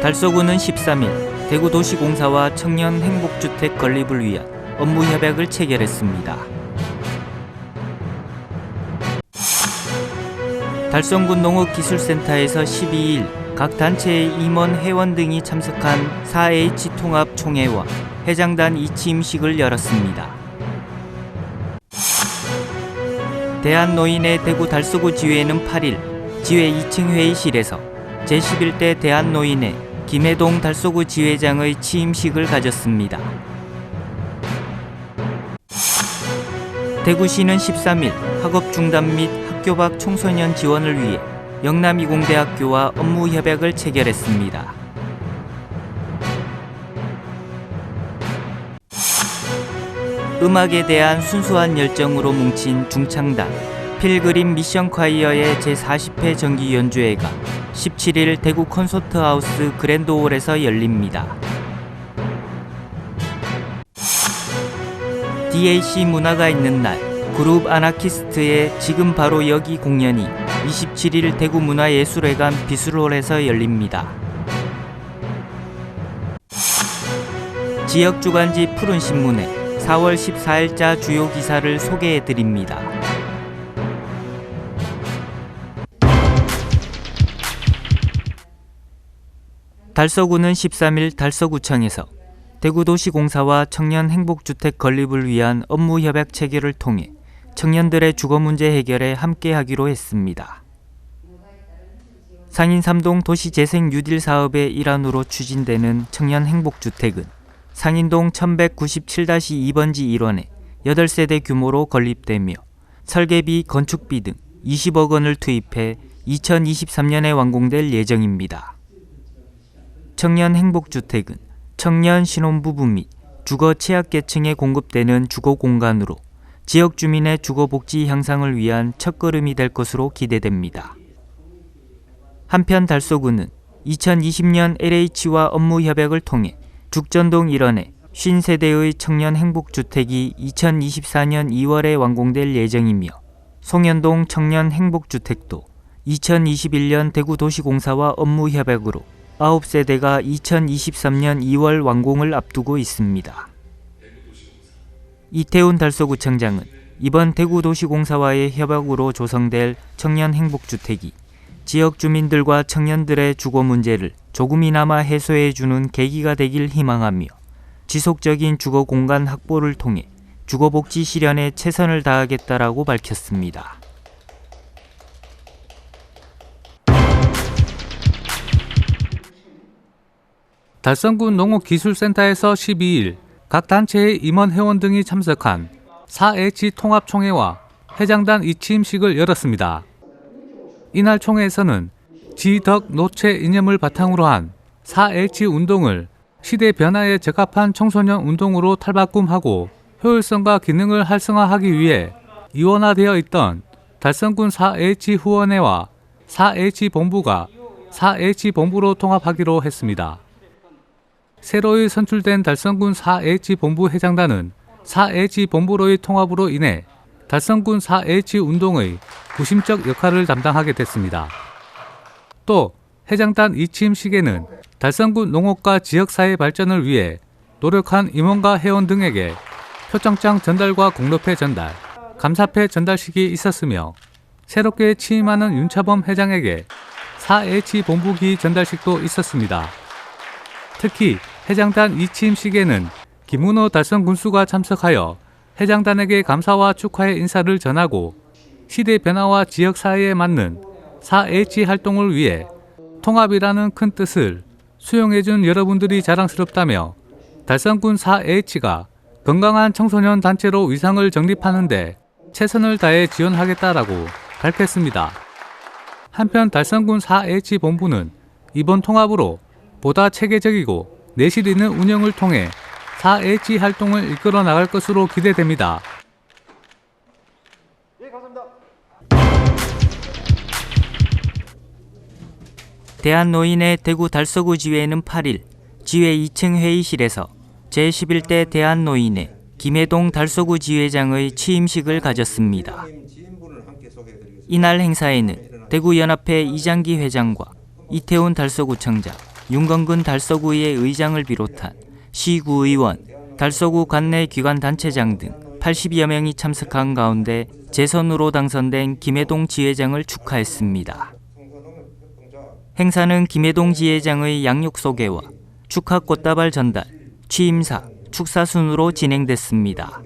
달서구는 13일 대구도시공사와 청년행복주택 건립을 위한 업무 협약을 체결했습니다. 달성군 농업기술센터에서 12일 각 단체의 임원, 회원 등이 참석한 4H 통합총회와 회장단 이취임식을 열었습니다. 대한노인의 대구 달서구 지회는 8일 지회 2층 회의실에서 제11대 대한노인의 김해동 달서구 지회장의 취임식을 가졌습니다. 대구시는 13일 학업 중단 및 학교 밖 청소년 지원을 위해 영남이공대학교와 업무 협약을 체결했습니다. 음악에 대한 순수한 열정으로 뭉친 중창단 필그림 미션 콰이어의 제40회 정기 연주회가 17일 대구 콘서트하우스 그랜드홀에서 열립니다. DAC 문화가 있는 날 그룹 아나키스트의 지금 바로 여기 공연이 27일 대구문화예술회관 비술홀에서 열립니다. 지역주간지 푸른신문에 4월 14일자 주요 기사를 소개해드립니다. 달서구는 13일 달서구청에서 대구도시공사와 청년행복주택 건립을 위한 업무 협약 체결을 통해 청년들의 주거 문제 해결에 함께하기로 했습니다. 상인 3동 도시재생 뉴딜 사업의 일환으로 추진되는 청년행복주택은 상인동 1197-2번지 1원에 8세대 규모로 건립되며 설계비, 건축비 등 20억 원을 투입해 2023년에 완공될 예정입니다. 청년행복주택은 청년 신혼부부 및 주거 취약계층에 공급되는 주거공간으로 지역 주민의 주거복지 향상을 위한 첫걸음이 될 것으로 기대됩니다. 한편 달서구는 2020년 LH와 업무 협약을 통해 죽전동 1원에 50세대의 청년행복주택이 2024년 2월에 완공될 예정이며 송현동 청년행복주택도 2021년 대구도시공사와 업무 협약으로 9세대가 2023년 2월 완공을 앞두고 있습니다. 이태훈 달서구청장은 이번 대구도시공사와의 협약으로 조성될 청년행복주택이 지역 주민들과 청년들의 주거 문제를 조금이나마 해소해주는 계기가 되길 희망하며 지속적인 주거 공간 확보를 통해 주거복지 실현에 최선을 다하겠다라고 밝혔습니다. 달성군 농업기술센터에서 12일 각 단체의 임원, 회원 등이 참석한 4H 통합총회와 회장단 이취임식을 열었습니다. 이날 총회에서는 지덕 노체 이념을 바탕으로 한 4H 운동을 시대 변화에 적합한 청소년 운동으로 탈바꿈하고 효율성과 기능을 활성화하기 위해 이원화되어 있던 달성군 4H 후원회와 4H 본부가 4H 본부로 통합하기로 했습니다. 새로이 선출된 달성군 4H 본부 회장단은 4H 본부로의 통합으로 인해 달성군 4H 운동의 구심적 역할을 담당하게 됐습니다. 또 회장단 이취임식에는 달성군 농업과 지역사회 발전을 위해 노력한 임원과 회원 등에게 표창장 전달과 공로패 전달, 감사패 전달식이 있었으며 새롭게 취임하는 윤차범 회장에게 4H 본부기 전달식도 있었습니다. 특히 회장단 이취임식에는 김은호 달성군수가 참석하여 회장단에게 감사와 축하의 인사를 전하고 시대 변화와 지역사회에 맞는 4H 활동을 위해 통합이라는 큰 뜻을 수용해준 여러분들이 자랑스럽다며 달성군 4H가 건강한 청소년 단체로 위상을 정립하는 데 최선을 다해 지원하겠다라고 밝혔습니다. 한편 달성군 4H 본부는 이번 통합으로 보다 체계적이고 내실 있는 운영을 통해 4H 활동을 이끌어 나갈 것으로 기대됩니다. 예, 감사합니다. 대한노인의 대구 달서구 지회는 8일 지회 2층 회의실에서 제11대 대한노인회 김해동 달서구 지회장의 취임식을 가졌습니다. 이날 행사에는 대구연합회 이장기 회장과 이태훈 달서구청장, 윤건근 달서구의 의장을 비롯한 시구의원, 달서구 관내 기관단체장 등 80여 명이 참석한 가운데 재선으로 당선된 김해동 지회장을 축하했습니다. 행사는 김해동 지회장의 양육 소개와 축하 꽃다발 전달, 취임사, 축사 순으로 진행됐습니다.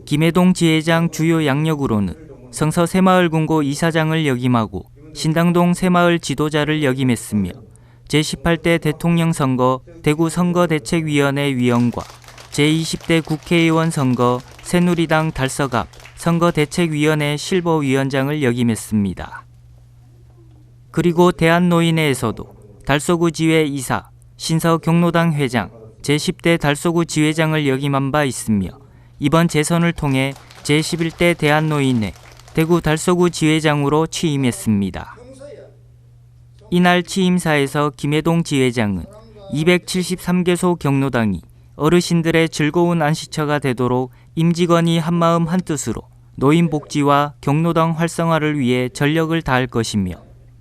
김해동 지회장 주요 양력으로는 성서 새마을금고 이사장을 역임하고 신당동 새마을 지도자를 역임했으며 제18대 대통령 선거 대구 선거대책위원회 위원과 제20대 국회의원 선거 새누리당 달서갑 선거대책위원회 실버위원장을 역임했습니다. 그리고 대한노인회에서도 달서구 지회 이사, 신서경로당 회장, 제10대 달서구 지회장을 역임한 바 있으며 이번 재선을 통해 제11대 대한노인회 대구 달서구 지회장으로 취임했습니다. 이날 취임사에서 김해동 지회장은 273개소 경로당이 어르신들의 즐거운 안식처가 되도록 임직원이 한마음 한뜻으로 노인 복지와 경로당 활성화를 위해 전력을 다할 것이며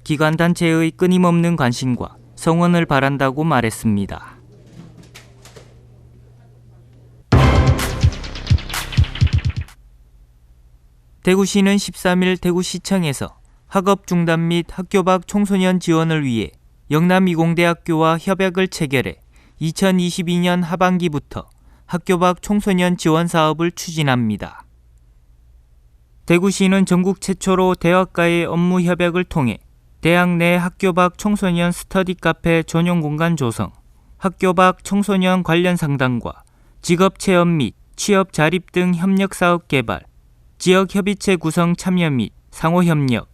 기관단체의 끊임없는 관심과 성원을 바란다고 말했습니다. 대구시는 13일 대구시청에서 학업 중단 및 학교 밖 청소년 지원을 위해 영남이공대학교와 협약을 체결해 2022년 하반기부터 학교 밖 청소년 지원 사업을 추진합니다. 대구시는 전국 최초로 대학가의 업무 협약을 통해 대학 내 학교 밖 청소년 스터디 카페 전용 공간 조성, 학교 밖 청소년 관련 상담과 직업 체험 및 취업 자립 등 협력 사업 개발, 지역 협의체 구성 참여 및 상호 협력,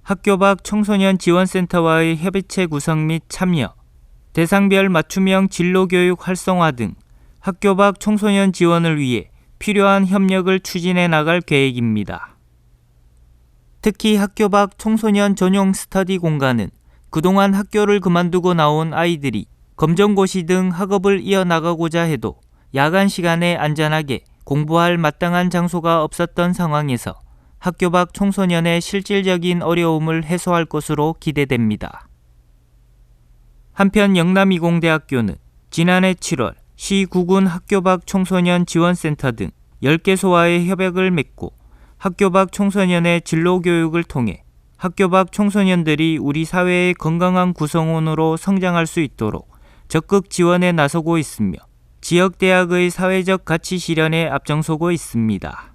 학교 밖 청소년 지원센터와의 협의체 구성 및 참여, 대상별 맞춤형 진로교육 활성화 등 학교 밖 청소년 지원을 위해 필요한 협력을 추진해 나갈 계획입니다. 특히 학교 밖 청소년 전용 스터디 공간은 그동안 학교를 그만두고 나온 아이들이 검정고시 등 학업을 이어나가고자 해도 야간 시간에 안전하게 공부할 마땅한 장소가 없었던 상황에서 학교 밖 청소년의 실질적인 어려움을 해소할 것으로 기대됩니다. 한편 영남이공대학교는 지난해 7월 시 구군 학교 밖 청소년 지원센터 등 10개소와의 협약을 맺고 학교 밖 청소년의 진로 교육을 통해 학교 밖 청소년들이 우리 사회의 건강한 구성원으로 성장할 수 있도록 적극 지원에 나서고 있으며 지역대학의 사회적 가치 실현에 앞장서고 있습니다.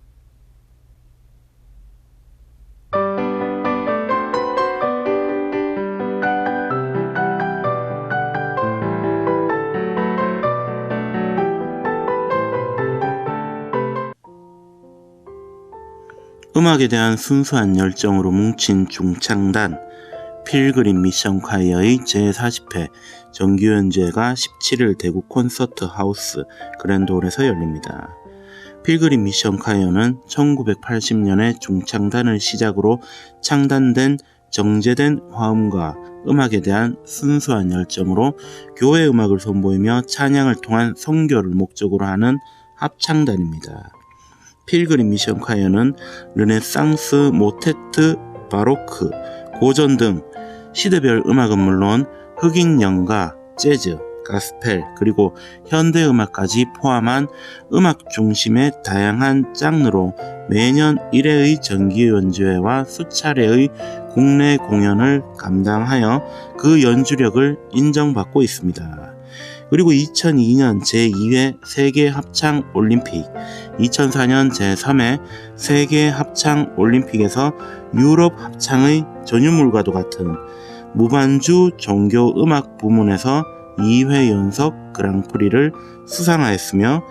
음악에 대한 순수한 열정으로 뭉친 중창단 필그림 미션 콰이어의 제40회 정기연주회가 17일 대구 콘서트 하우스 그랜드홀에서 열립니다. 필그림 미션 콰이어는 1980년에 중창단을 시작으로 창단된 정제된 화음과 음악에 대한 순수한 열정으로 교회 음악을 선보이며 찬양을 통한 선교를 목적으로 하는 합창단입니다. 필그림 미션 콰이어는 르네상스, 모테트, 바로크, 고전 등 시대별 음악은 물론 흑인 연가, 재즈, 가스펠 그리고 현대 음악까지 포함한 음악 중심의 다양한 장르로 매년 1회의 정기 연주회와 수차례의 국내 공연을 감당하여 그 연주력을 인정받고 있습니다. 그리고 2002년 제2회 세계 합창 올림픽, 2004년 제3회 세계 합창 올림픽에서 유럽 합창의 전유물과도 같은 무반주 종교 음악 부문에서 2회 연속 그랑프리를 수상하였으며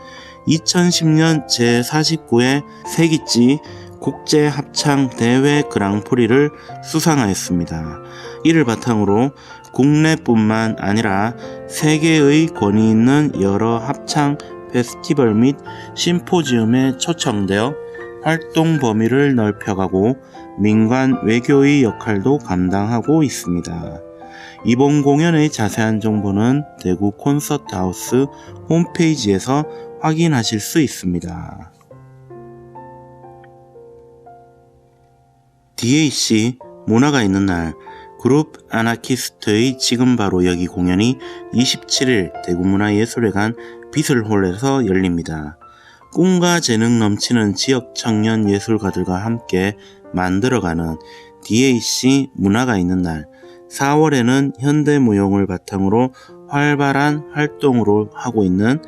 2010년 제49회 세기지 국제 합창 대회 그랑프리를 수상하였습니다. 이를 바탕으로 국내뿐만 아니라 세계의 권위 있는 여러 합창 페스티벌 및 심포지움에 초청되어 활동 범위를 넓혀가고 민간 외교의 역할도 감당하고 있습니다. 이번 공연의 자세한 정보는 대구 콘서트하우스 홈페이지에서 확인하실 수 있습니다. DAC 문화가 있는 날 그룹 아나키스트의 지금 바로 여기 공연이 27일 대구문화예술회관 비슬홀에서 열립니다. 꿈과 재능 넘치는 지역 청년 예술가들과 함께 만들어가는 DAC 문화가 있는 날 4월에는 현대무용을 바탕으로 활발한 활동으로 하고 있는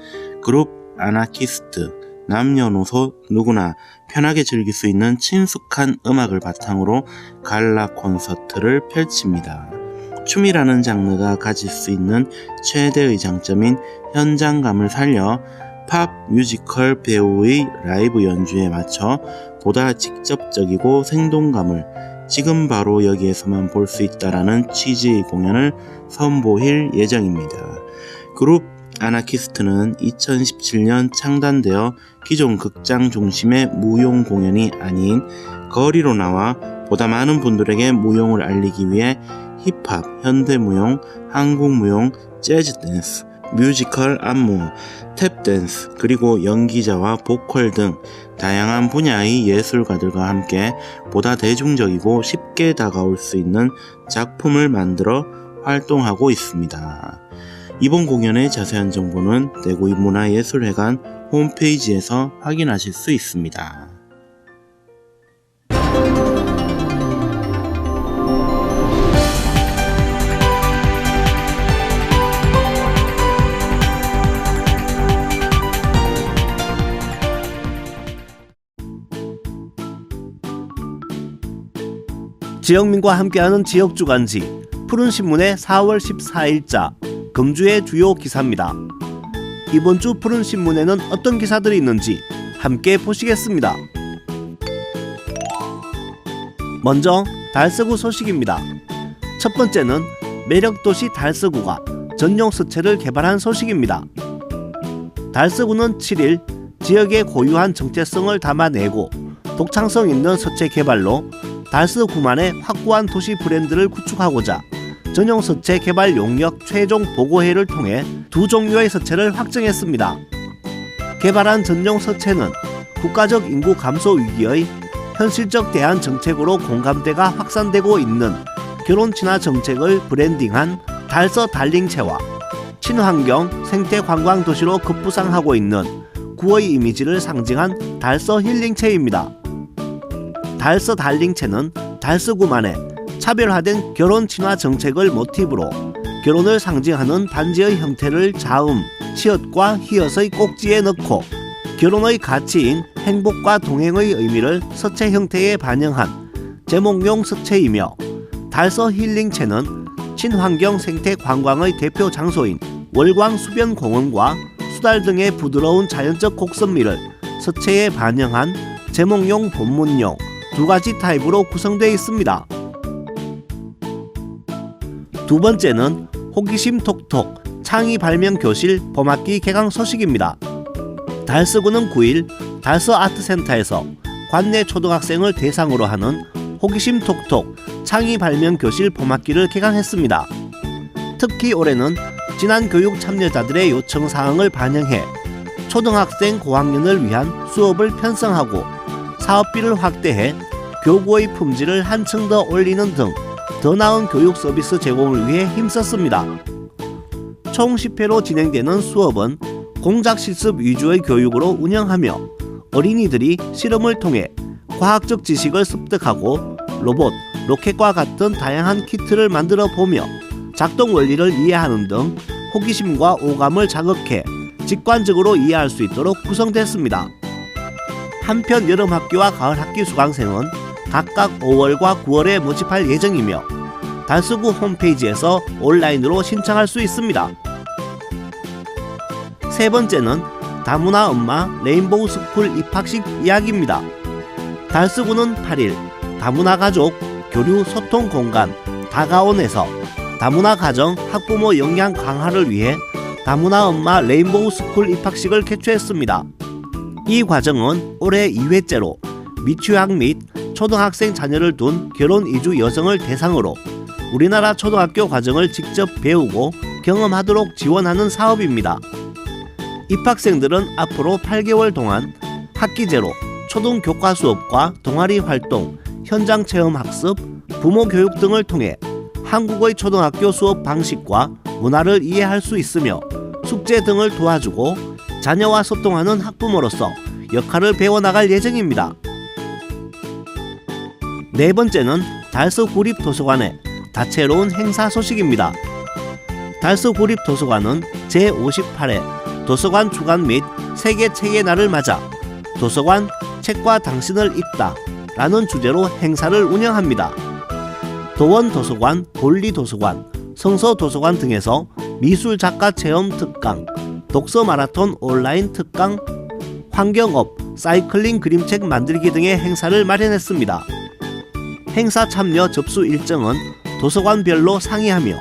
그룹 아나키스트 남녀노소 누구나 편하게 즐길 수 있는 친숙한 음악을 바탕으로 갈라 콘서트를 펼칩니다. 춤이라는 장르가 가질 수 있는 최대의 장점인 현장감을 살려 팝 뮤지컬 배우의 라이브 연주에 맞춰 보다 직접적이고 생동감을 지금 바로 여기에서만 볼 수 있다라는 취지의 공연을 선보일 예정입니다. 그룹 아나키스트는 2017년 창단되어 기존 극장 중심의 무용 공연이 아닌 거리로 나와 보다 많은 분들에게 무용을 알리기 위해 힙합, 현대무용, 한국무용, 재즈댄스, 뮤지컬 안무, 탭댄스, 그리고 연기자와 보컬 등 다양한 분야의 예술가들과 함께 보다 대중적이고 쉽게 다가올 수 있는 작품을 만들어 활동하고 있습니다. 이번 공연의 자세한 정보는 대구문화예술회관 홈페이지에서 확인하실 수 있습니다. 지역민과 함께하는 지역주간지 푸른신문의 4월 14일자 금주의 주요 기사입니다. 이번 주 푸른신문에는 어떤 기사들이 있는지 함께 보시겠습니다. 먼저 달서구 소식입니다. 첫 번째는 매력도시 달서구가 전용 서체를 개발한 소식입니다. 달서구는 7일 지역의 고유한 정체성을 담아내고 독창성 있는 서체 개발로 달서구만의 확고한 도시 브랜드를 구축하고자 전용 서체 개발 용역 최종 보고회를 통해 2종류의 서체를 확정했습니다. 개발한 전용 서체는 국가적 인구 감소 위기의 현실적 대안 정책으로 공감대가 확산되고 있는 결혼 친화 정책을 브랜딩한 달서 달링체와 친환경 생태 관광 도시로 급부상하고 있는 구의 이미지를 상징한 달서 힐링체입니다. 달서 달링체는 달서구만의 차별화된 결혼 친화 정책을 모티브로 결혼을 상징하는 반지의 형태를 자음, 치읓과 히읗의 꼭지에 넣고 결혼의 가치인 행복과 동행의 의미를 서체 형태에 반영한 제목용 서체이며 달서 힐링체는 친환경 생태 관광의 대표 장소인 월광 수변공원과 수달 등의 부드러운 자연적 곡선미를 서체에 반영한 제목용 본문용 두 가지 타입으로 구성되어 있습니다. 두 번째는 호기심 톡톡 창의 발명 교실 봄학기 개강 소식입니다. 달서구는 9일 달서 아트센터에서 관내 초등학생을 대상으로 하는 호기심 톡톡 창의 발명 교실 봄학기를 개강했습니다. 특히 올해는 지난 교육 참여자들의 요청 사항을 반영해 초등학생 고학년을 위한 수업을 편성하고 사업비를 확대해 교구의 품질을 한층 더 올리는 등 더 나은 교육 서비스 제공을 위해 힘썼습니다. 총 10회로 진행되는 수업은 공작 실습 위주의 교육으로 운영하며 어린이들이 실험을 통해 과학적 지식을 습득하고 로봇, 로켓과 같은 다양한 키트를 만들어 보며 작동 원리를 이해하는 등 호기심과 오감을 자극해 직관적으로 이해할 수 있도록 구성됐습니다. 한편 여름학기와 가을학기 수강생은 각각 5월과 9월에 모집할 예정이며 달서구 홈페이지에서 온라인으로 신청할 수 있습니다. 세 번째는 다문화 엄마 레인보우 스쿨 입학식 이야기입니다. 달서구는 8일 다문화 가족 교류 소통 공간 다가온에서 다문화 가정 학부모 역량 강화를 위해 다문화 엄마 레인보우 스쿨 입학식을 개최했습니다. 이 과정은 올해 2회째로 미취학 및 초등학생 자녀를 둔 결혼 이주 여성을 대상으로 우리나라 초등학교 과정을 직접 배우고 경험하도록 지원하는 사업입니다. 입학생들은 앞으로 8개월 동안 학기제로 초등 교과 수업과 동아리 활동, 현장 체험 학습, 부모 교육 등을 통해 한국의 초등학교 수업 방식과 문화를 이해할 수 있으며 숙제 등을 도와주고 자녀와 소통하는 학부모로서 역할을 배워나갈 예정입니다. 네 번째는 달서 구립도서관의 다채로운 행사 소식입니다. 달서 구립도서관은 제58회 도서관 주간 및 세계 책의 날을 맞아 도서관 책과 당신을 읽다 라는 주제로 행사를 운영합니다. 도원도서관, 볼리도서관, 성서도서관 등에서 미술작가 체험 특강, 독서 마라톤 온라인 특강, 환경업, 사이클링 그림책 만들기 등의 행사를 마련했습니다. 행사 참여 접수 일정은 도서관별로 상의하며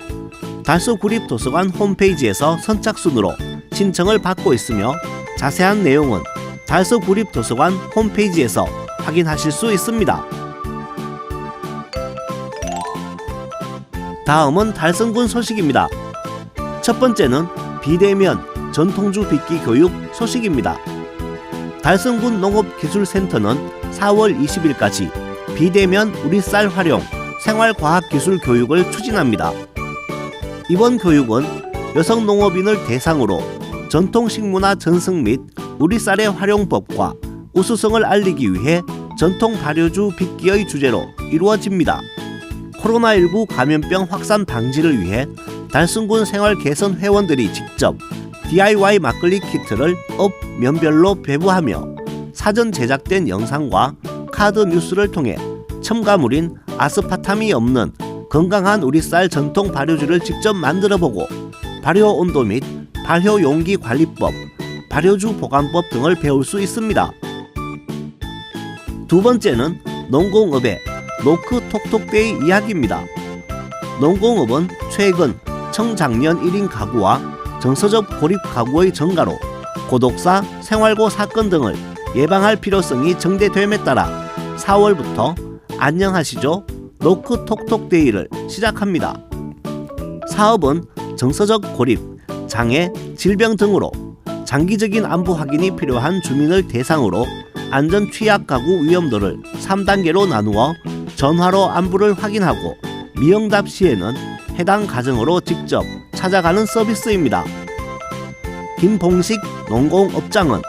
달서 구립도서관 홈페이지에서 선착순으로 신청을 받고 있으며 자세한 내용은 달서 구립도서관 홈페이지에서 확인하실 수 있습니다. 다음은 달성군 소식입니다. 첫 번째는 비대면 전통주 빚기 교육 소식입니다. 달성군 농업기술센터는 4월 20일까지 비대면 우리 쌀 활용 생활과학기술 교육을 추진합니다. 이번 교육은 여성 농업인을 대상으로 전통식문화 전승 및 우리 쌀의 활용법과 우수성을 알리기 위해 전통 발효주 빚기의 주제로 이루어집니다. 코로나19 감염병 확산 방지를 위해 달성군 생활 개선 회원들이 직접 DIY 막걸리 키트를 업 면별로 배부하며 사전 제작된 영상과 카드 뉴스를 통해 첨가물인 아스파탐이 없는 건강한 우리 쌀 전통 발효주를 직접 만들어보고 발효 온도 및 발효 용기 관리법, 발효주 보관법 등을 배울 수 있습니다. 두 번째는 농공업의 노크 톡톡데이 이야기입니다. 농공업은 최근 청작년 1인 가구와 정서적 고립 가구의 증가로 고독사, 생활고 사건 등을 예방할 필요성이 정대됨에 따라 4월부터 안녕하시죠 노크 톡톡데이를 시작합니다. 사업은 정서적 고립, 장애, 질병 등으로 장기적인 안부 확인이 필요한 주민을 대상으로 안전 취약 가구 위험도를 3단계로 나누어 전화로 안부를 확인하고 미응답 시에는 해당 가정으로 직접 찾아가는 서비스입니다. 김봉식 농공업장은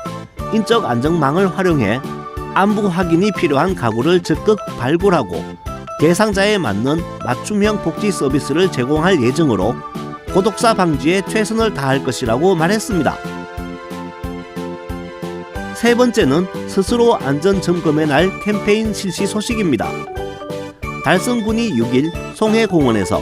인적 안전망을 활용해 안부 확인이 필요한 가구를 적극 발굴하고 대상자에 맞는 맞춤형 복지 서비스를 제공할 예정으로 고독사 방지에 최선을 다할 것이라고 말했습니다. 세 번째는 스스로 안전점검의 날 캠페인 실시 소식입니다. 달성군이 6일 송해공원에서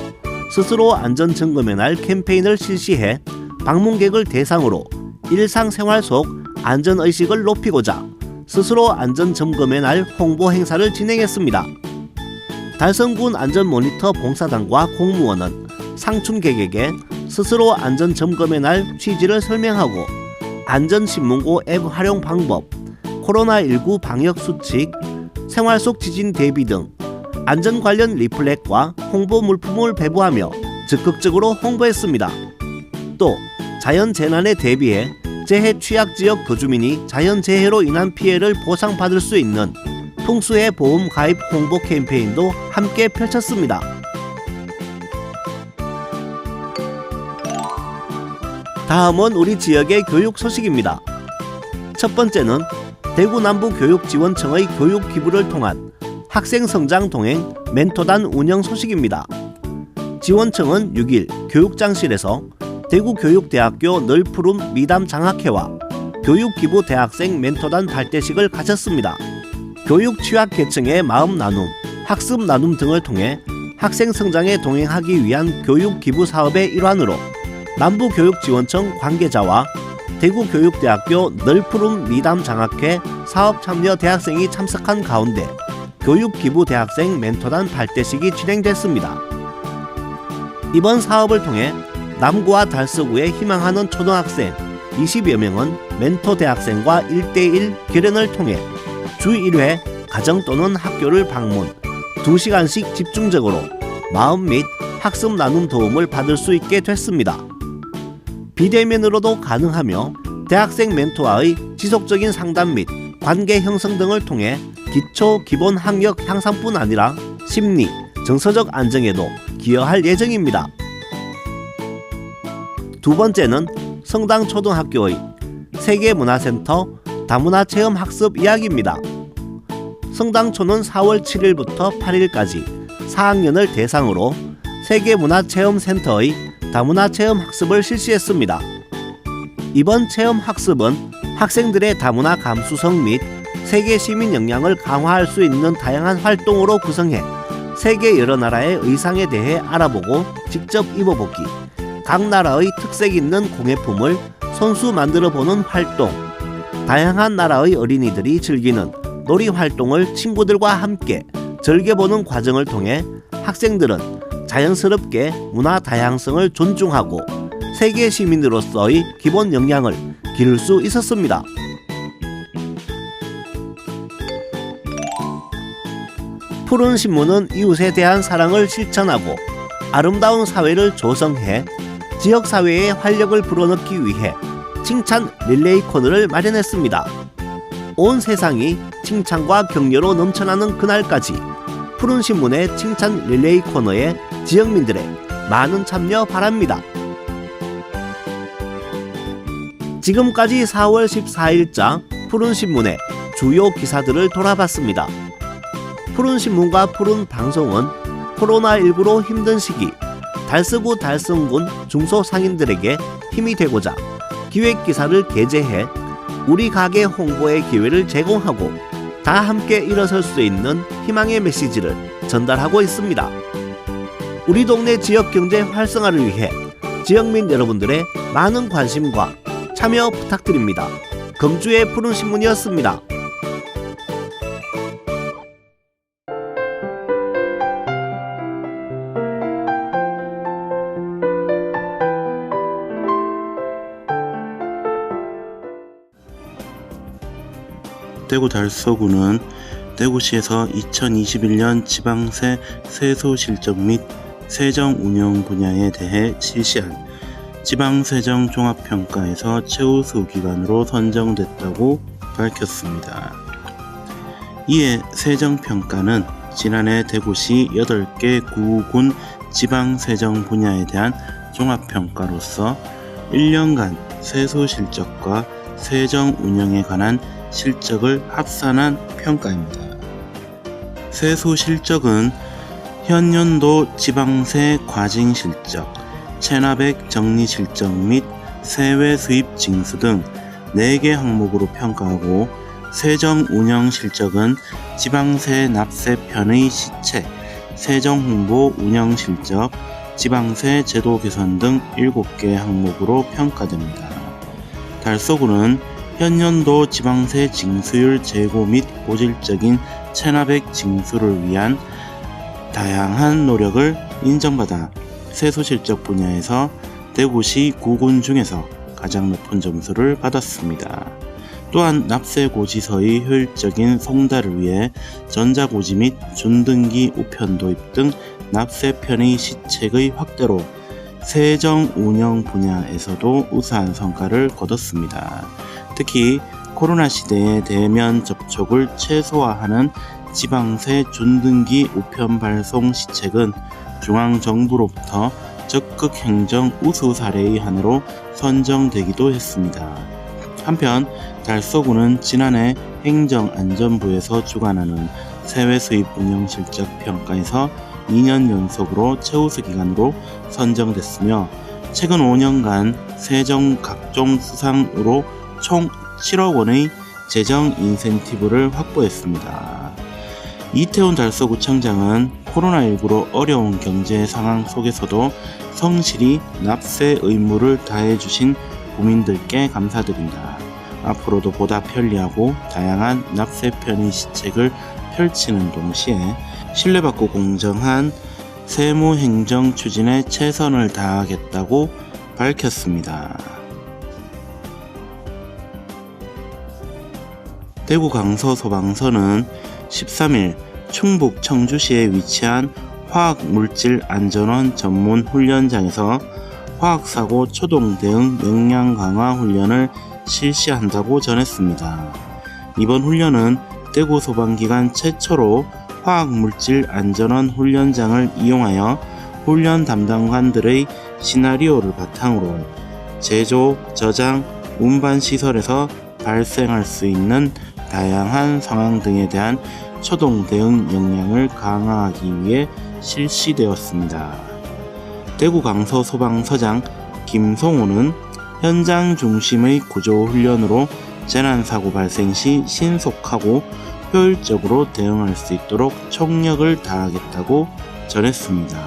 스스로 안전점검의 날 캠페인을 실시해 방문객을 대상으로 일상생활 속 안전의식을 높이고자 스스로 안전점검의 날 홍보 행사를 진행했습니다. 달성군 안전모니터 봉사단과 공무원은 상춘객에게 스스로 안전점검의 날 취지를 설명하고 안전신문고 앱 활용 방법, 코로나19 방역수칙, 생활 속 지진 대비 등 안전 관련 리플렛과 홍보 물품을 배부하며 적극적으로 홍보했습니다. 또 자연재난에 대비해 재해 취약지역 거주민이 자연재해로 인한 피해를 보상받을 수 있는 풍수해 보험 가입 홍보 캠페인도 함께 펼쳤습니다. 다음은 우리 지역의 교육 소식입니다. 첫 번째는 대구 남부교육지원청의 교육 기부를 통한 학생 성장 동행 멘토단 운영 소식입니다. 지원청은 6일 교육장실에서 대구교육대학교 널푸름 미담 장학회와 교육기부 대학생 멘토단 발대식을 가졌습니다. 교육 취약 계층의 마음 나눔, 학습 나눔 등을 통해 학생 성장에 동행하기 위한 교육 기부 사업의 일환으로 남부교육지원청 관계자와 대구교육대학교 널푸름 미담 장학회 사업 참여 대학생이 참석한 가운데 교육기부 대학생 멘토단 발대식이 진행됐습니다. 이번 사업을 통해 남구와 달서구에 희망하는 초등학생 20여 명은 멘토 대학생과 1대1 결연을 통해 주 1회 가정 또는 학교를 방문 2시간씩 집중적으로 마음 및 학습 나눔 도움을 받을 수 있게 됐습니다. 비대면으로도 가능하며 대학생 멘토와의 지속적인 상담 및 관계 형성 등을 통해 기초 기본 학력 향상뿐 아니라 심리, 정서적 안정에도 기여할 예정입니다. 두 번째는 성당초등학교의 세계문화센터 다문화체험학습 이야기입니다. 성당초는 4월 7일부터 8일까지 4학년을 대상으로 세계문화체험센터의 다문화체험학습을 실시했습니다. 이번 체험학습은 학생들의 다문화 감수성 및 세계 시민 역량을 강화할 수 있는 다양한 활동으로 구성해 세계 여러 나라의 의상에 대해 알아보고 직접 입어보기, 각 나라의 특색 있는 공예품을 손수 만들어보는 활동, 다양한 나라의 어린이들이 즐기는 놀이 활동을 친구들과 함께 즐겨보는 과정을 통해 학생들은 자연스럽게 문화 다양성을 존중하고 세계 시민으로서의 기본 역량을 기를 수 있었습니다. 푸른 신문은 이웃에 대한 사랑을 실천하고 아름다운 사회를 조성해 지역사회의 활력을 불어넣기 위해 칭찬 릴레이 코너를 마련했습니다. 온 세상이 칭찬과 격려로 넘쳐나는 그날까지 푸른 신문의 칭찬 릴레이 코너에 지역민들의 많은 참여 바랍니다. 지금까지 4월 14일자 푸른 신문의 주요 기사들을 돌아봤습니다. 푸른 신문과 푸른 방송은 코로나19로 힘든 시기 달서구 달성군 중소상인들에게 힘이 되고자 기획기사를 게재해 우리 가게 홍보의 기회를 제공하고 다 함께 일어설 수 있는 희망의 메시지를 전달하고 있습니다. 우리 동네 지역경제 활성화를 위해 지역민 여러분들의 많은 관심과 참여 부탁드립니다. 금주의 푸른 신문이었습니다. 대구 달서구는 대구시에서 2021년 지방세 세소 실적 및 세정 운영 분야에 대해 실시한 지방세정 종합평가에서 최우수 기관으로 선정됐다고 밝혔습니다. 이에 세정평가는 지난해 대구시 8개 구군 지방세정 분야에 대한 종합평가로서 1년간 세소 실적과 세정 운영에 관한 실적을 합산한 평가입니다. 세소 실적은 현년도 지방세 과징 실적, 체납액 정리 실적 및 세외 수입 징수 등 4개 항목으로 평가하고 세정 운영 실적은 지방세 납세편의 시책, 세정 홍보 운영 실적, 지방세 제도 개선 등 7개 항목으로 평가됩니다. 달서구는 현년도 지방세 징수율 제고 및 고질적인 체납액 징수를 위한 다양한 노력을 인정받아 세소 실적 분야에서 대구시 구군 중에서 가장 높은 점수를 받았습니다. 또한 납세고지서의 효율적인 송달을 위해 전자고지 및 준등기 우편 도입 등 납세편의 시책의 확대로 세정 운영 분야에서도 우수한 성과를 거뒀습니다. 특히 코로나 시대의 대면 접촉을 최소화하는 지방세 준등기 우편 발송 시책은 중앙정부로부터 적극 행정 우수 사례의 하나로 선정되기도 했습니다. 한편 달서구는 지난해 행정안전부에서 주관하는 세외 수입 운영 실적 평가에서 2년 연속으로 최우수 기관으로 선정됐으며 최근 5년간 세정 각종 수상으로 총 7억 원의 재정 인센티브를 확보했습니다. 이태훈 달서구청장은 코로나19로 어려운 경제 상황 속에서도 성실히 납세 의무를 다해주신 국민들께 감사드린다. 앞으로도 보다 편리하고 다양한 납세 편의 시책을 펼치는 동시에 신뢰받고 공정한 세무행정 추진에 최선을 다하겠다고 밝혔습니다. 대구 강서소방서는 13일 충북 청주시에 위치한 화학물질안전원 전문 훈련장에서 화학사고 초동 대응 역량 강화 훈련을 실시한다고 전했습니다. 이번 훈련은 대구 소방기관 최초로 화학물질안전원 훈련장을 이용하여 훈련 담당관들의 시나리오를 바탕으로 제조, 저장, 운반 시설에서 발생할 수 있는 다양한 상황 등에 대한 초동 대응 역량을 강화하기 위해 실시되었습니다. 대구 강서 소방서장 김성호는 현장 중심의 구조 훈련으로 재난사고 발생 시 신속하고 효율적으로 대응할 수 있도록 총력을 다하겠다고 전했습니다.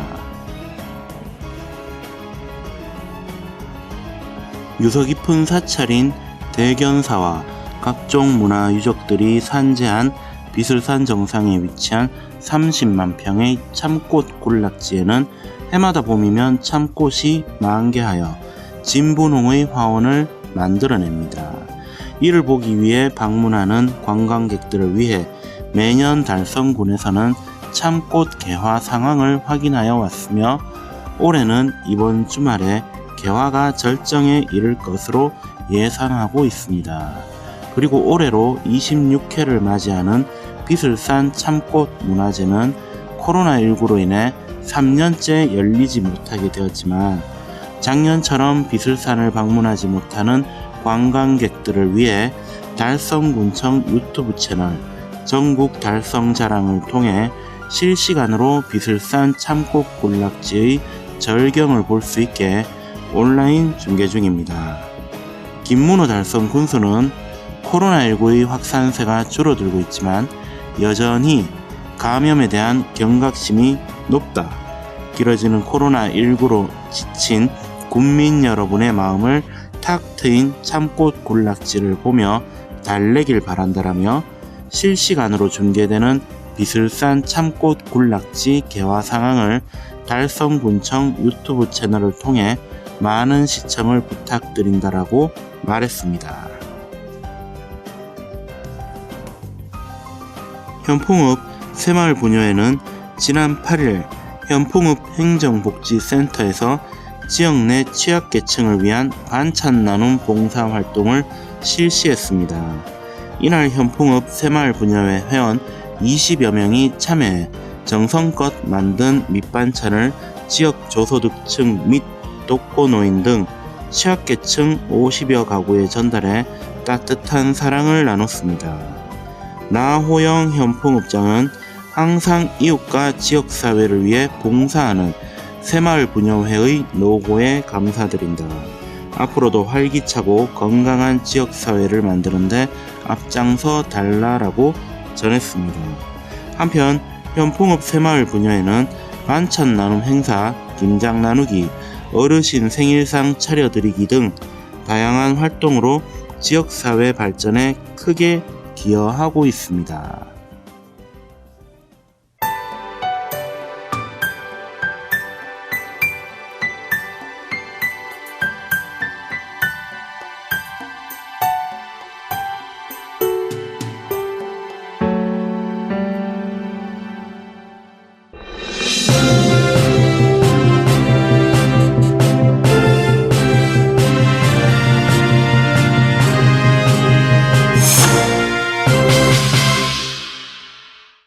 유서 깊은 사찰인 대견사와 각종 문화유적들이 산재한 비슬산 정상에 위치한 30만 평의 참꽃 군락지에는 해마다 봄이면 참꽃이 만개하여 진분홍의 화원을 만들어냅니다. 이를 보기 위해 방문하는 관광객들을 위해 매년 달성군에서는 참꽃 개화 상황을 확인하여 왔으며 올해는 이번 주말에 개화가 절정에 이를 것으로 예상하고 있습니다. 그리고 올해로 26회를 맞이하는 비슬산 참꽃 문화제는 코로나19로 인해 3년째 열리지 못하게 되었지만 작년처럼 비슬산을 방문하지 못하는 관광객들을 위해 달성군청 유튜브 채널 전국 달성자랑을 통해 실시간으로 비슬산 참꽃 군락지의 절경을 볼 수 있게 온라인 중계 중입니다. 김문호 달성 군수는 코로나19의 확산세가 줄어들고 있지만 여전히 감염에 대한 경각심이 높다. 길어지는 코로나19로 지친 국민 여러분의 마음을 탁 트인 참꽃 군락지를 보며 달래길 바란다라며 실시간으로 중계되는 비슬산 참꽃 군락지 개화 상황을 달성군청 유튜브 채널을 통해 많은 시청을 부탁드린다라고 말했습니다. 현풍읍 새마을 부녀회는 지난 8일 현풍읍 행정복지센터에서 지역 내 취약계층을 위한 반찬 나눔 봉사 활동을 실시했습니다. 이날 현풍읍 새마을 부녀회 회원 20여 명이 참여해 정성껏 만든 밑반찬을 지역 저소득층 및 독거노인 등 취약계층 50여 가구에 전달해 따뜻한 사랑을 나눴습니다. 나호영 현풍읍장은 항상 이웃과 지역사회를 위해 봉사하는 새마을 부녀회의 노고에 감사드린다. 앞으로도 활기차고 건강한 지역사회를 만드는데 앞장서 달라라고 전했습니다. 한편 현풍읍 새마을 부녀회는 반찬 나눔 행사, 김장 나누기, 어르신 생일상 차려드리기 등 다양한 활동으로 지역사회 발전에 크게 기여하고 있습니다.